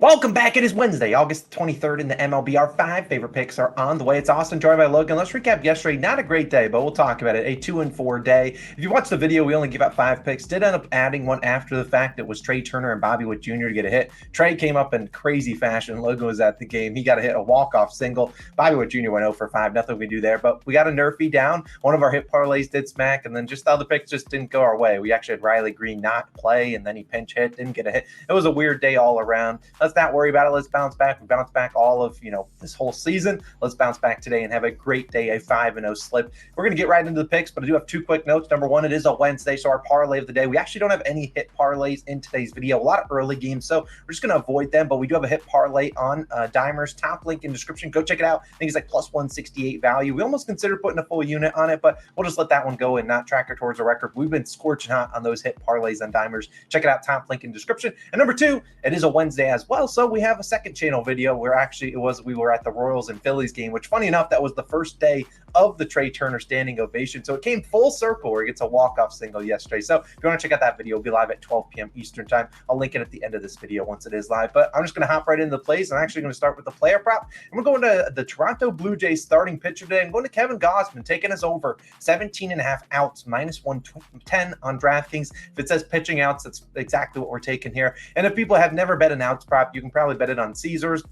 Welcome back. It is Wednesday, August 23rd in the MLB. Our five favorite picks are on the way. It's Austin, joined by Logan. Let's recap yesterday. Not a great day, but we'll talk about it. A 2-4 day. If you watch the video, we only give out five picks. Did end up adding one after the fact. It was Trey Turner and Bobby Witt Jr. to get a hit. Trey came up in crazy fashion. Logan was at the game. He got a hit, a walk-off single. Bobby Witt Jr. went 0 for 5. Nothing we do there, but we got a Nerfy down. One of our hit parlays did smack, and then just the other picks just didn't go our way. We actually had Riley Green not play, and then he pinch hit, didn't get a hit. It was a weird day all around. Let's not worry about it. Let's bounce back. We bounced back all of, this whole season. Let's bounce back today and have a great day, a 5-0 slip. We're going to get right into the picks, but I do have two quick notes. Number one, it is a Wednesday, so our parlay of the day, we actually don't have any hit parlays in today's video. A lot of early games, so we're just going to avoid them, but we do have a hit parlay on Dimers. Top link in description. Go check it out. I think it's like plus 168 value. We almost considered putting a full unit on it, but we'll just let that one go and not track it towards a record. We've been scorching hot on those hit parlays on Dimers. Check it out. Top link in description. And number two, it is a Wednesday as well, so we have a second channel video where actually we were at the Royals and Phillies game, which funny enough, that was the first day of the Trey Turner standing ovation. So it came full circle where he gets a walk-off single yesterday. So if you want to check out that video, it'll be live at 12 p.m. Eastern time. I'll link it at the end of this video once it is live. But I'm just going to hop right into the plays. I'm actually going to start with the player prop. And we're going to the Toronto Blue Jays starting pitcher today. I'm going to Kevin Gausman, taking us over 17.5 outs, minus 110 on DraftKings. If it says pitching outs, that's exactly what we're taking here. And if people have never bet an outs prop, you can probably bet it on Caesars.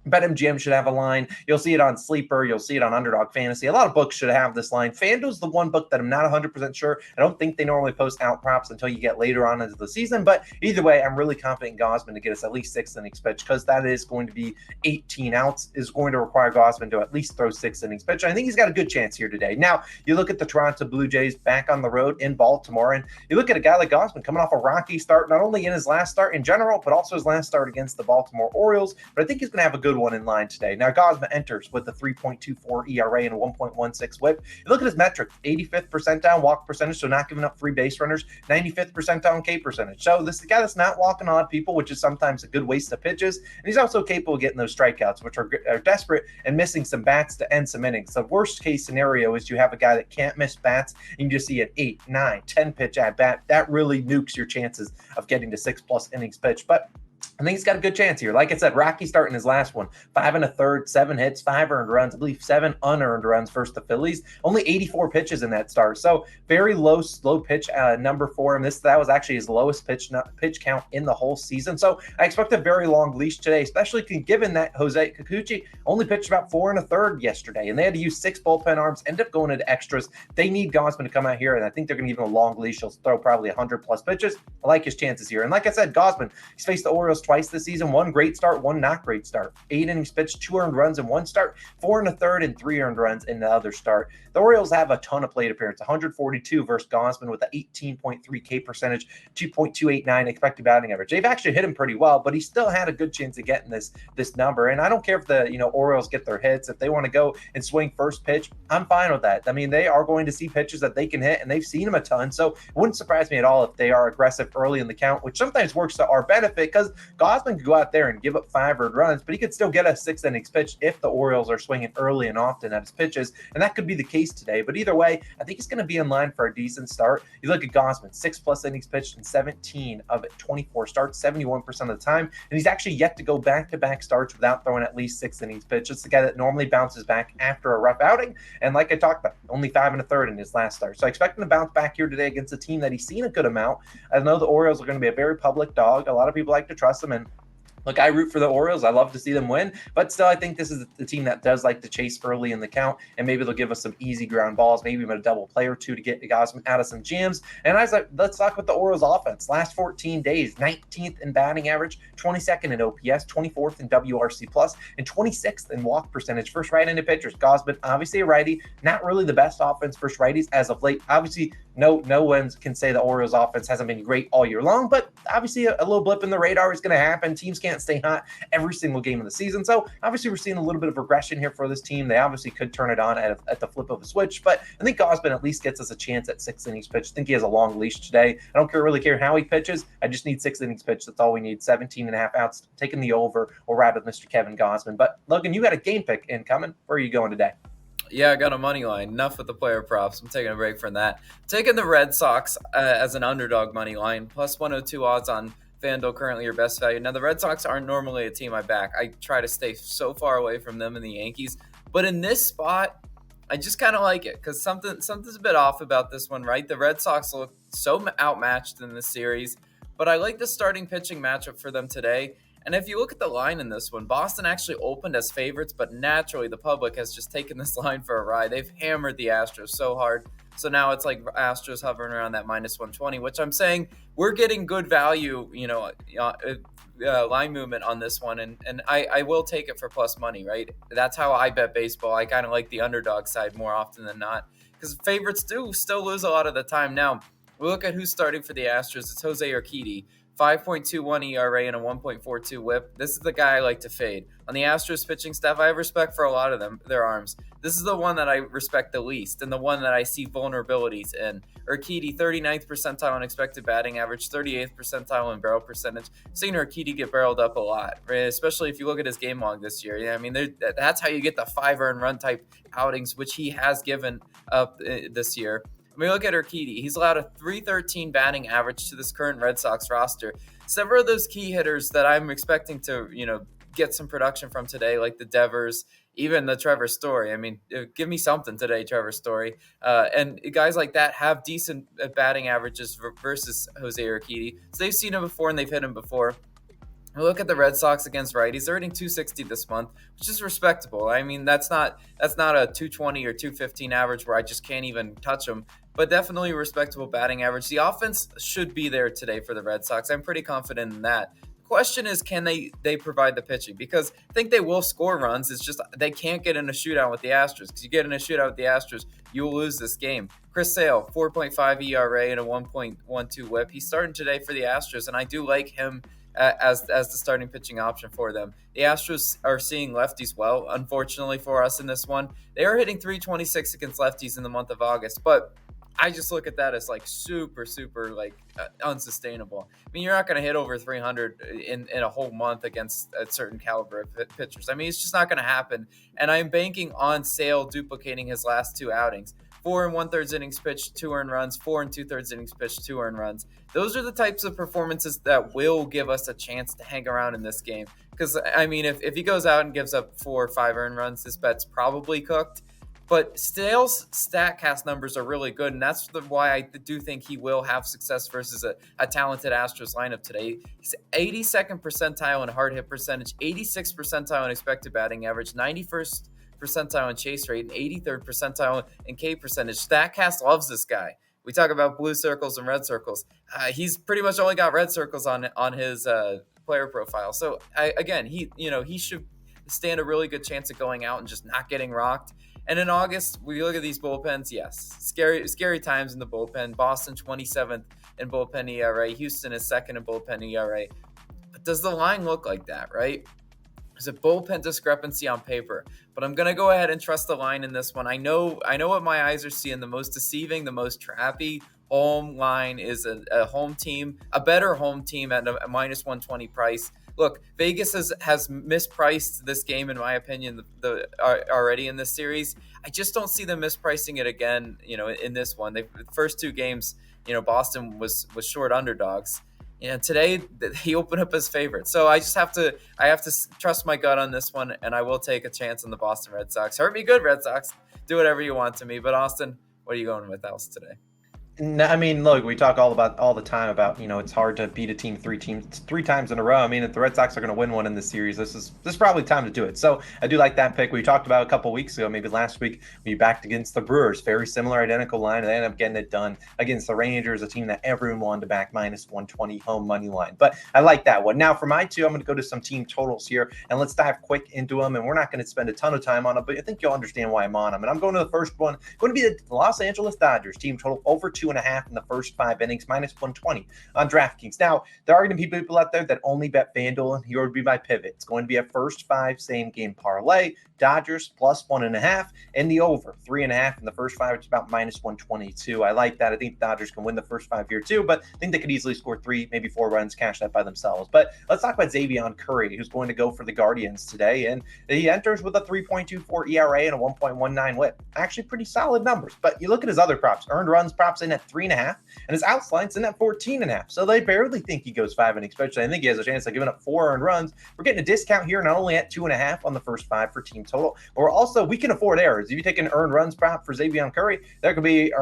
BetMGM should have a line. You'll see it on Sleeper. You'll see it on Underdog Fantasy. A lot of books should have this line. FanDuel's the one book that I'm not 100% sure. I don't think they normally post out props until you get later on into the season. But either way, I'm really confident in Gausman to get us at least 6 innings pitch, because that is going to be 18 outs, is going to require Gausman to at least throw 6 innings pitch. I think he's got a good chance here today. Now, you look at the Toronto Blue Jays back on the road in Baltimore, and you look at a guy like Gausman coming off a rocky start, not only in his last start in general, but also his last start against the Baltimore Orioles. But I think he's going to have a good one in line today. Now, Gausman enters with a 3.24 ERA and a 1.16 whip. You look at his metrics, 85th percentile walk percentage, so not giving up free base runners, 95th percentile on K percentage. So this is a guy that's not walking on people, which is sometimes a good waste of pitches. And he's also capable of getting those strikeouts, which are desperate, and missing some bats to end some innings. The worst case scenario is you have a guy that can't miss bats, and you just see an 8, 9, 10 pitch at bat. That really nukes your chances of getting to 6+ innings pitch. But I think he's got a good chance here. Like I said, rocky start in his last one. 5 1/3, 7 hits, 5 earned runs, I believe 7 unearned runs versus the Phillies. Only 84 pitches in that start. So very low, slow pitch number for him. That was actually his lowest pitch count in the whole season. So I expect a very long leash today, especially given that Jose Kikuchi only pitched about 4 1/3 yesterday, and they had to use 6 bullpen arms, end up going into extras. They need Gausman to come out here, and I think they're going to give him a long leash. He'll throw probably 100+ pitches. I like his chances here. And like I said, Gausman, he's faced the Orioles twice this season. One great start, one not great start. 8 innings pitched, 2 earned runs in one start, 4 1/3, and 3 earned runs in the other start. The Orioles have a ton of plate appearance, 142 versus Gausman with an 18.3 K percentage, 2.289 expected batting average. They've actually hit him pretty well, but he still had a good chance of getting this number. And I don't care if the Orioles get their hits. If they want to go and swing first pitch, I'm fine with that. I mean, they are going to see pitches that they can hit, and they've seen them a ton. So it wouldn't surprise me at all if they are aggressive early in the count, which sometimes works to our benefit, because Gausman could go out there and give up 5 earned runs, but he could still get a 6 innings pitch if the Orioles are swinging early and often at his pitches, and that could be the case today. But either way, I think he's going to be in line for a decent start. You look at Gausman, 6+ innings pitched in 17 of 24 starts, 71% of the time, and he's actually yet to go back-to-back starts without throwing at least 6 innings pitched. It's the guy that normally bounces back after a rough outing, and like I talked about, only 5 1/3 in his last start. So I expect him to bounce back here today against a team that he's seen a good amount. I know the Orioles are going to be a very public dog. A lot of people like to trust them, and look, I root for the Orioles. I love to see them win, but still, I think this is the team that does like to chase early in the count, and maybe they'll give us some easy ground balls, maybe even a double play or two to get Gausman out of some jams. And let's talk about the Orioles offense. Last 14 days, 19th in batting average, 22nd in OPS, 24th in WRC+, and 26th in walk percentage. First right-handed pitchers. Gausman, obviously a righty, not really the best offense versus righties as of late. Obviously, no one can say the Orioles offense hasn't been great all year long, but obviously a little blip in the radar is going to happen. Teams can't stay hot every single game of the season. So obviously we're seeing a little bit of regression here for this team. They obviously could turn it on at the flip of a switch, but I think Gausman at least gets us a chance at 6 innings pitched. I think he has a long leash today. I don't really care how he pitches. I just need 6 innings pitched. That's all we need. 17.5 outs, taking the over. We'll ride with Mr. Kevin Gausman. But Logan, you got a game pick incoming. Where are you going today? Yeah, I got a money line. Enough with the player props. I'm taking a break from that. Taking the Red Sox as an underdog money line, plus 102 odds on FanDuel currently your best value. Now, the Red Sox aren't normally a team I back. I try to stay so far away from them and the Yankees. But in this spot, I just kind of like it because something's a bit off about this one, right? The Red Sox look so outmatched in this series, but I like the starting pitching matchup for them today. And if you look at the line in this one, Boston actually opened as favorites, but naturally the public has just taken this line for a ride. They've hammered the Astros so hard. So now it's like Astros hovering around that minus 120, which I'm saying we're getting good value, line movement on this one. And I will take it for plus money, right? That's how I bet baseball. I kind of like the underdog side more often than not because favorites do still lose a lot of the time. Now, we look at who's starting for the Astros. It's Jose Urquidy. 5.21 ERA and a 1.42 whip. This is the guy I like to fade. On the Astros pitching staff, I have respect for a lot of them, their arms. This is the one that I respect the least and the one that I see vulnerabilities in. Urquidy, 39th percentile in expected batting average, 38th percentile in barrel percentage. Seen Urquidy get barreled up a lot, right? Especially if you look at his game log this year. Yeah, I mean, that's how you get the 5 earned run type outings, which he has given up this year. I mean, look at Urquidy. He's allowed a .313 batting average to this current Red Sox roster. Several of those key hitters that I'm expecting to, get some production from today, like the Devers, even the Trevor Story. I mean, give me something today, Trevor Story. And guys like that have decent batting averages versus Jose Urquidy. So they've seen him before and they've hit him before. Look at the Red Sox against righties. They're hitting .260 this month, which is respectable. I mean, that's not a .220 or .215 average where I just can't even touch them, but definitely a respectable batting average. The offense should be there today for the Red Sox. I'm pretty confident in that. The question is, can they provide the pitching? Because I think they will score runs. It's just they can't get in a shootout with the Astros. Because you get in a shootout with the Astros, you'll lose this game. Chris Sale, 4.5 ERA and a 1.12 whip. He's starting today for the Astros, and I do like him as the starting pitching option for them. The Astros are seeing lefties well, unfortunately for us in this one. They are hitting .326 against lefties in the month of August, but I just look at that as like super unsustainable. I mean, you're not going to hit over 300 in a whole month against a certain caliber of pitchers. I mean, it's just not going to happen. And I'm banking on Sale duplicating his last 2 outings. 4 1/3 innings pitched, 2 earned runs, 4 2/3 innings pitched, 2 earned runs. Those are the types of performances that will give us a chance to hang around in this game. Because, I mean, if he goes out and gives up 4 or 5 earned runs, this bet's probably cooked. But Sale's StatCast numbers are really good, and that's why I do think he will have success versus a talented Astros lineup today. He's 82nd percentile in hard hit percentage, 86th percentile in expected batting average, 91st percentile in chase rate, and 83rd percentile in K percentage. StatCast loves this guy. We talk about blue circles and red circles. He's pretty much only got red circles on his player profile. So he should stand a really good chance of going out and just not getting rocked. And in August, we look at these bullpens. Yes, scary times in the bullpen. Boston 27th in bullpen ERA. Houston is 2nd in bullpen ERA. But does the line look like that, right? There's a bullpen discrepancy on paper, but I'm going to go ahead and trust the line in this one. I know what my eyes are seeing. The most deceiving, the most trappy home line is a home team, a better home team at a minus 120 price. Look, Vegas has mispriced this game, in my opinion, already in this series. I just don't see them mispricing it again, in this one. The first 2 games, Boston was short underdogs. Today he opened up as favorite. So I have to trust my gut on this one, and I will take a chance on the Boston Red Sox. Hurt me good, Red Sox. Do whatever you want to me. But Austin, what are you going with else today? No, I mean, look, we talk all the time about, it's hard to beat a team three times in a row. I mean, if the Red Sox are going to win one in this series, this is probably time to do it. So I do like that pick. We talked about a couple weeks ago, maybe last week, we backed against the Brewers, very similar, identical line, and they ended up getting it done against the Rangers, a team that everyone wanted to back minus 120 home money line. But I like that one. Now for my 2, I'm going to go to some team totals here, and let's dive quick into them. And we're not going to spend a ton of time on them, but I think you'll understand why I'm on them. And I'm going to the first one, going to be the Los Angeles Dodgers team total over 2.5 in the first 5 innings, minus 120 on DraftKings. Now, there are going to be people out there that only bet FanDuel, and here would be my pivot. It's going to be a first 5 same game parlay. Dodgers plus 1.5 and the over 3.5 in the first 5. It's about minus 122. I like that. I think the Dodgers can win the first 5 here too, but I think they could easily score 3, maybe 4 runs, cash that by themselves. But let's talk about Xavier Curry, who's going to go for the Guardians today, and he enters with a 3.24 ERA and a 1.19 whip. Actually, pretty solid numbers. But you look at his other props, earned runs props in at 3.5, and his outs line sitting at 14.5. So they barely think he goes 5 innings, especially I think he has a chance of giving up 4 earned runs. We're getting a discount here, not only at 2.5 on the first 5 for team total, but we can afford errors. If you take an earned runs prop for Xavier Curry, there could be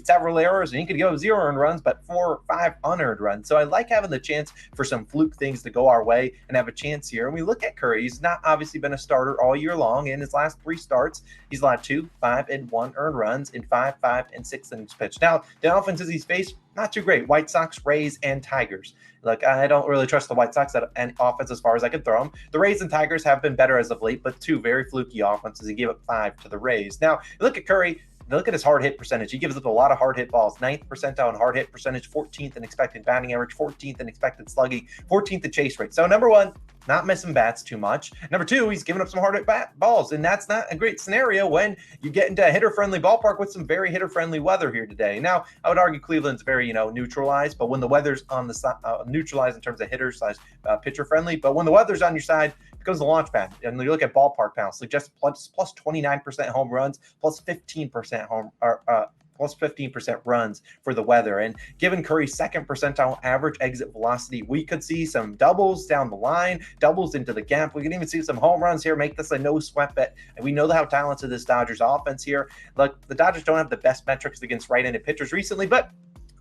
several errors, and you could go 0 earned runs, but 4 or 5 unearned runs. So I like having the chance for some fluke things to go our way and have a chance here. And we look at Curry; he's not obviously been a starter all year long. In his last 3 starts, he's allowed 2, 5, and 1 earned runs in 5, 5, and 6 innings pitched. Now, the offenses he's faced, not too great. White Sox, Rays, and Tigers. Look, I don't really trust the White Sox at an offense as far as I can throw them. The Rays and Tigers have been better as of late, but 2 very fluky offenses. He gave up 5 to the Rays. Now, you look at Curry. Look at his hard hit percentage. He gives up a lot of hard hit balls. 9th percentile in hard hit percentage, 14th in expected batting average, 14th in expected slugging, 14th in chase rate. So number 1, not missing bats too much. Number 2, he's giving up some hard hit balls, and that's not a great scenario when you get into a hitter-friendly ballpark with some very hitter-friendly weather here today. Now, I would argue Cleveland's very, neutralized, but when the weather's on the side, neutralized in terms of hitter/pitcher-friendly, but when the weather's on your side, goes the launch pad. And you look at ballpark pounds, suggest plus 29% home runs, plus 15% plus 15% runs for the weather. And given Curry's 2nd percentile average exit velocity, we could see some doubles down the line, doubles into the gap. We can even see some home runs here, make this a no sweat bet. And we know how talented this Dodgers offense here. Look, the Dodgers don't have the best metrics against right-handed pitchers recently, but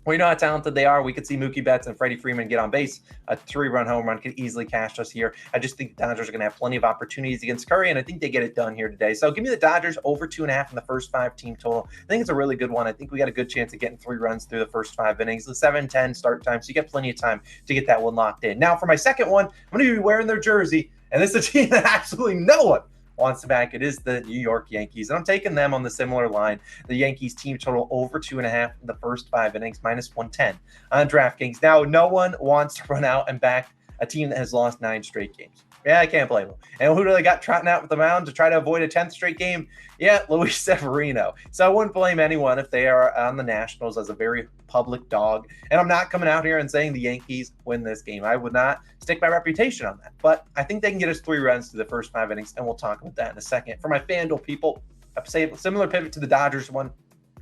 we know how talented they are. We could see Mookie Betts and Freddie Freeman get on base. A 3-run home run could easily cash us here. I just think the Dodgers are going to have plenty of opportunities against Curry, and I think they get it done here today. So give me the Dodgers over 2.5 in the first 5 team total. I think it's a really good one. I think we got a good chance of getting 3 runs through the first 5 innings. The 7-10 start time, so you get plenty of time to get that one locked in. Now, for my second one, I'm going to be wearing their jersey, and this is a team that absolutely no one wants to back. It is the New York Yankees, and I'm taking them on the similar line. The Yankees team total over 2.5 in the first 5 innings, minus 110 on DraftKings. Now, no one wants to run out and back a team that has lost 9 straight games. Yeah, I can't blame them. And who do they got trotting out with the mound to try to avoid a 10th straight game? Yeah, Luis Severino. So I wouldn't blame anyone if they are on the Nationals as a very public dog. And I'm not coming out here and saying the Yankees win this game. I would not stick my reputation on that. But I think they can get us 3 runs through the first 5 innings, and we'll talk about that in a second. For my FanDuel people, I'd say a similar pivot to the Dodgers one.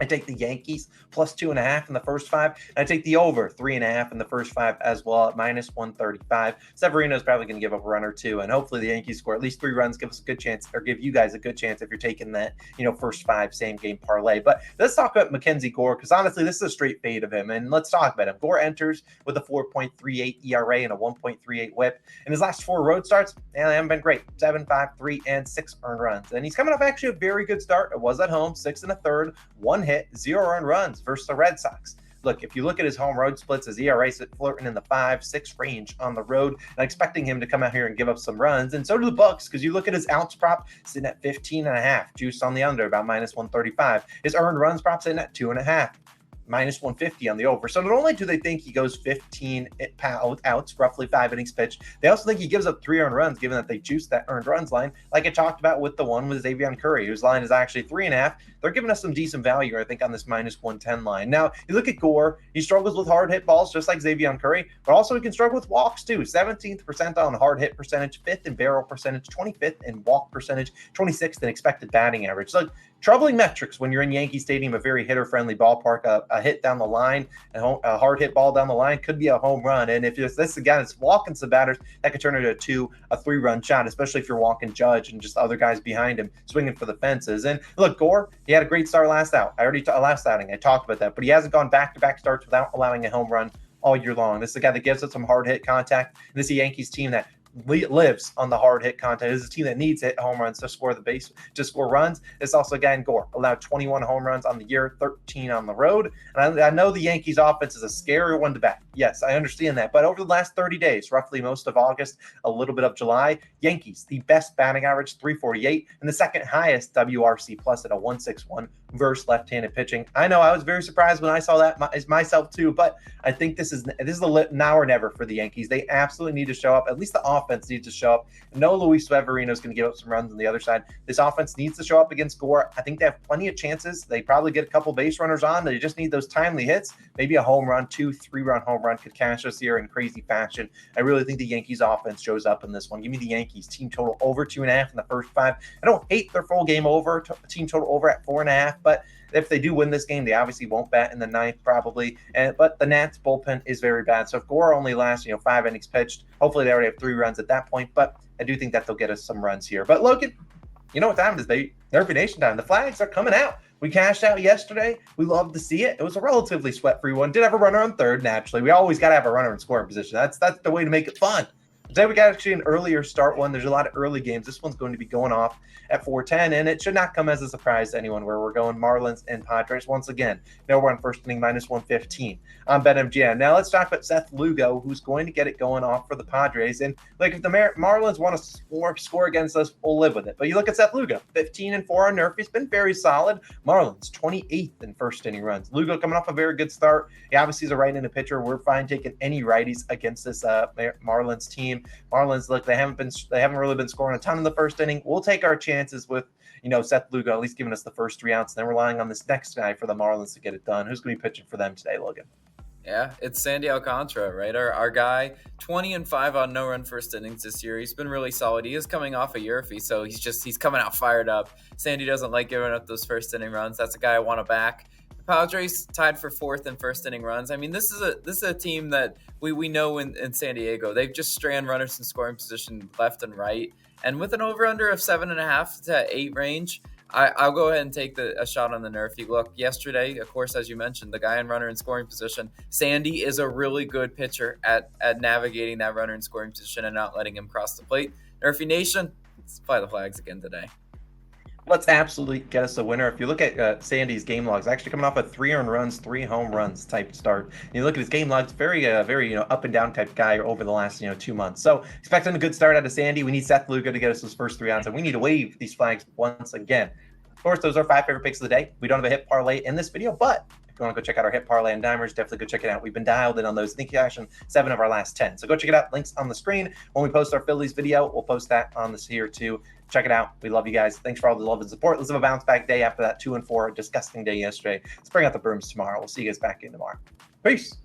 I take the Yankees plus 2.5 in the first 5. And I take the over 3.5 in the first 5 as well at minus 135. Severino is probably going to give up a run or 2, and hopefully the Yankees score at least 3 runs, give us a good chance, or give you guys a good chance if you're taking that, first 5 same game parlay. But let's talk about Mackenzie Gore, because honestly, this is a straight fade of him, and let's talk about him. Gore enters with a 4.38 ERA and a 1.38 WHIP. In his last 4 road starts, they haven't been great. 7, 5, 3, and 6 earned runs, and he's coming off actually a very good start. It was at home, 6 1/3, 1 hit, 0 earned runs versus the Red Sox. Look, if you look at his home road splits, his ERA is flirting in the 5-6 range on the road. I'm expecting him to come out here and give up some runs, and so do the Bucks, because you look at his outs prop sitting at 15.5, juice on the under about minus 135. His earned runs prop sitting at 2.5. minus 150 on the over. So not only do they think he goes 15 outs, roughly 5 innings pitched, they also think he gives up 3 earned runs, given that they juiced that earned runs line, like I talked about with the one with Xavier Curry, whose line is actually 3.5. They're giving us some decent value, I think, on this minus 110 line. Now, you look at Gore, he struggles with hard hit balls, just like Xavier Curry, but also he can struggle with walks too. 17th percentile in hard hit percentage, 5th in barrel percentage, 25th in walk percentage, 26th in expected batting average. So troubling metrics when you're in Yankee Stadium, a very hitter-friendly ballpark. A hit down the line, a hard hit ball down the line could be a home run. And if this is a guy that's walking some batters, that could turn into a 3-run shot, especially if you're walking Judge and just other guys behind him swinging for the fences. And look, Gore, he had a great start last outing. I talked about that, but he hasn't gone back-to-back starts without allowing a home run all year long. This is a guy that gives us some hard hit contact. And this is a Yankees team that lives on the hard hit contact. This is a team that needs hit home runs to score runs. It's also a guy in Gore, allowed 21 home runs on the year, 13 on the road. And I know the Yankees offense is a scary one to back. Yes, I understand that. But over the last 30 days, roughly most of August, a little bit of July, Yankees, the best batting average, 348, and the second highest WRC plus at a 161 versus left-handed pitching. I know I was very surprised when I saw that myself too, but I think this is the now or never for the Yankees. They absolutely need to show up. At least the offense needs to show up. No Luis Severino is going to give up some runs on the other side. This offense needs to show up against Gore. I think they have plenty of chances. They probably get a couple base runners on. They just need those timely hits. Maybe a home run, 2-3-run home run could cash us here in crazy fashion. I really think the Yankees offense shows up in this one. Give me the Yankees team total over 2.5 in the first 5. I don't hate their full game over, team total over at 4.5, but If they do win this game, they obviously won't bat in the ninth probably. But the Nats bullpen is very bad. So if Gore only lasts, 5 innings pitched, hopefully they already have 3 runs at that point. But I do think that they'll get us some runs here. But Logan, you know what time it is, baby? Nerfy Nation time. The flags are coming out. We cashed out yesterday. We love to see it. It was a relatively sweat-free one. Did have a runner on third, naturally. We always got to have a runner in scoring position. That's the way to make it fun. Today we got actually an earlier start one. There's a lot of early games. This one's going to be going off at 4:10, and it should not come as a surprise to anyone where we're going Marlins and Padres once again. Now we're on first inning -115 on BetMGM. Now let's talk about Seth Lugo, who's going to get it going off for the Padres. And if the Marlins want to score against us, we'll live with it. But you look at Seth Lugo, 15-4 on Nerfy. He's been very solid. Marlins 28th in first inning runs. Lugo coming off a very good start. He obviously is a right-handed pitcher. We're fine taking any righties against this Marlins team. Marlins, look, they haven't really been scoring a ton in the first inning. We'll take our chances with, Seth Lugo at least giving us the first 3 outs, and then relying on this next guy for the Marlins to get it done. Who's going to be pitching for them today, Logan? Yeah, it's Sandy Alcantara, right? Our guy, 20-5 on no-run first innings this year. He's been really solid. He is coming off a Nerfy, so he's coming out fired up. Sandy doesn't like giving up those first inning runs. That's a guy I want to back. Padres tied for 4th in first inning runs. I mean, this is a team that we know in San Diego. They've just strand runners in scoring position left and right. And with an over-under of 7.5 to 8 range, I'll go ahead and take a shot on the Nerfy. Look, yesterday, of course, as you mentioned, the guy in runner in scoring position, Sandy is a really good pitcher at navigating that runner in scoring position and not letting him cross the plate. Nerfy Nation, let's fly the flags again today. Let's absolutely get us a winner. If you look at Sandy's game logs, actually coming off a 3 earned runs, 3 home runs type start. And you look at his game logs, very up and down type guy over the last 2 months. So expecting a good start out of Sandy. We need Seth Lugo to get us those first 3 outs, and we need to wave these flags once again. Of course, those are 5 favorite picks of the day. We don't have a hit parlay in this video, but if you want to go check out our hit parlay and dimers, definitely go check it out. We've been dialed in on those. I think you're actually 7 of our last 10. So go check it out. Links on the screen. When we post our Phillies video, we'll post that on this here too. Check it out. We love you guys. Thanks for all the love and support. Let's have a bounce back day after that 2-4 disgusting day yesterday. Let's bring out the brooms tomorrow. We'll see you guys back in tomorrow. Peace.